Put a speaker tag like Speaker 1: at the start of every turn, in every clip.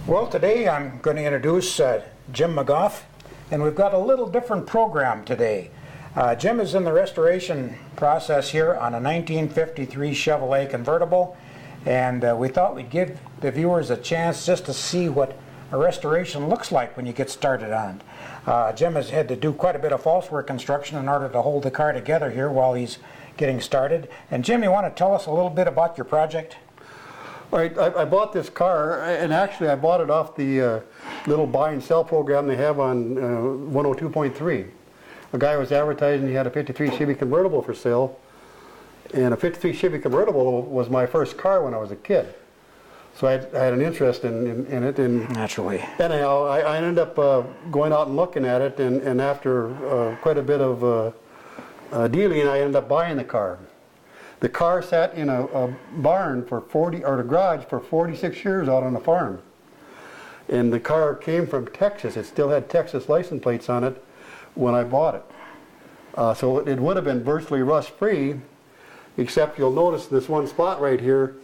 Speaker 1: Well, today I'm going to introduce Jim McGough, and we've got a little different program today. Jim is in the restoration process here on a 1953 Chevrolet convertible, and we thought we'd give the viewers a chance just to see what a restoration looks like when you get started on it. Jim has had to do quite a bit of falsework construction in order to hold the car together here while he's getting started. And Jim, you want to tell us a little bit about your project?
Speaker 2: All right, I bought this car, and actually I bought it off the little buy and sell program they have on 102.3. A guy was advertising he had a 53 Chevy convertible for sale, and a 53 Chevy convertible was my first car when I was a kid. So I had an interest in it. And
Speaker 1: naturally.
Speaker 2: Anyhow, I ended up going out and looking at it, and after quite a bit of dealing, I ended up buying the car. The car sat in a barn for a garage for 46 years out on a farm. And the car came from Texas. It still had Texas license plates on it when I bought it. So it would have been virtually rust-free, except you'll notice this one spot right here,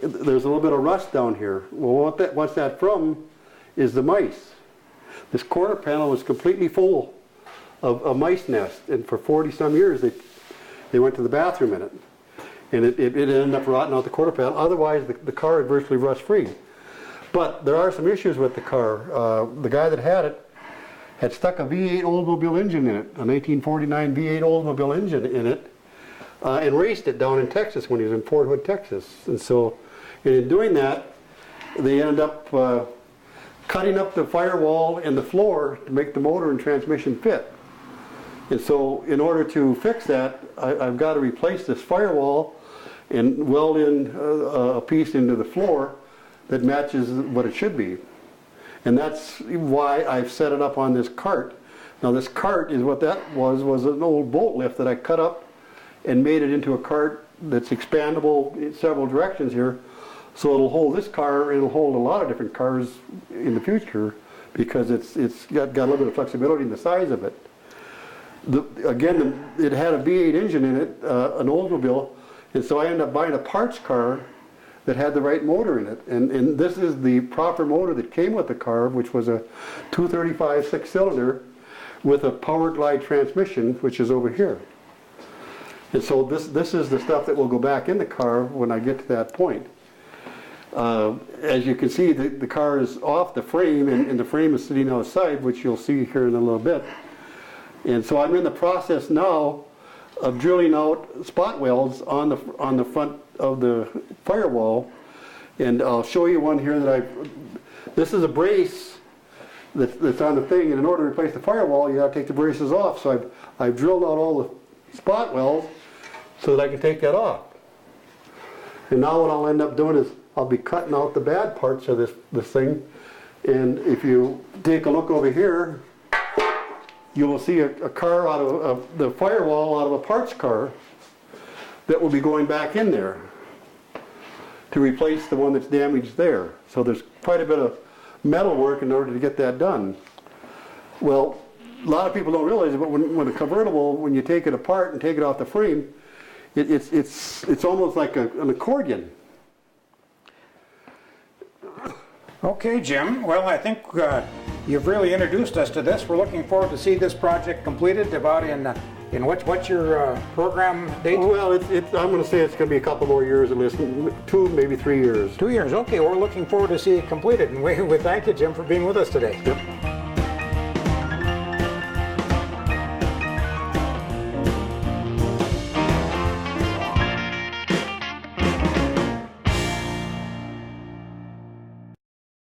Speaker 2: there's a little bit of rust down here. Well, what's that from is the mice. This quarter panel was completely full of mice nests, and for 40-some years they went to the bathroom in it. And it ended up rotting out the quarter panel. Otherwise, the car is virtually rust-free. But there are some issues with the car. The guy that had it had stuck a V8 Oldsmobile engine in it, a 1949 V8 Oldsmobile engine in it, and raced it down in Texas when he was in Fort Hood, Texas. And so, in doing that, they ended up cutting up the firewall and the floor to make the motor and transmission fit. And so, in order to fix that, I've got to replace this firewall and weld in a piece into the floor that matches what it should be. And that's why I've set it up on this cart. Now this cart is what that was an old bolt lift that I cut up and made it into a cart that's expandable in several directions here. So it'll hold this car, it'll hold a lot of different cars in the future because it's got a little bit of flexibility in the size of it. It had a V8 engine in it, an Oldsmobile, and so I ended up buying a parts car that had the right motor in it. And this is the proper motor that came with the car, which was a 235 6-cylinder with a power glide transmission, which is over here. And so this is the stuff that will go back in the car when I get to that point. As you can see, the car is off the frame, and the frame is sitting outside, which you'll see here in a little bit. And so I'm in the process now of drilling out spot welds on the front of the firewall, and I'll show you one here that this is a brace that's on the thing, and in order to replace the firewall you have to take the braces off. So I've drilled out all the spot welds so that I can take that off. And now what I'll end up doing is I'll be cutting out the bad parts of this thing, and if you take a look over here, you will see a car out of the firewall out of a parts car that will be going back in there to replace the one that's damaged there. So there's quite a bit of metal work in order to get that done. Well, a lot of people don't realize it, but when a convertible, when you take it apart and take it off the frame, it's almost like an accordion.
Speaker 1: Okay, Jim. Well, I think you've really introduced us to this. We're looking forward to see this project completed about in what's your program date?
Speaker 2: Well, I'm going to say it's going to be a couple more years at least, 2, maybe 3 years.
Speaker 1: 2 years. Okay, we're looking forward to see it completed, and we thank you, Jim, for being with us today.
Speaker 2: Yep.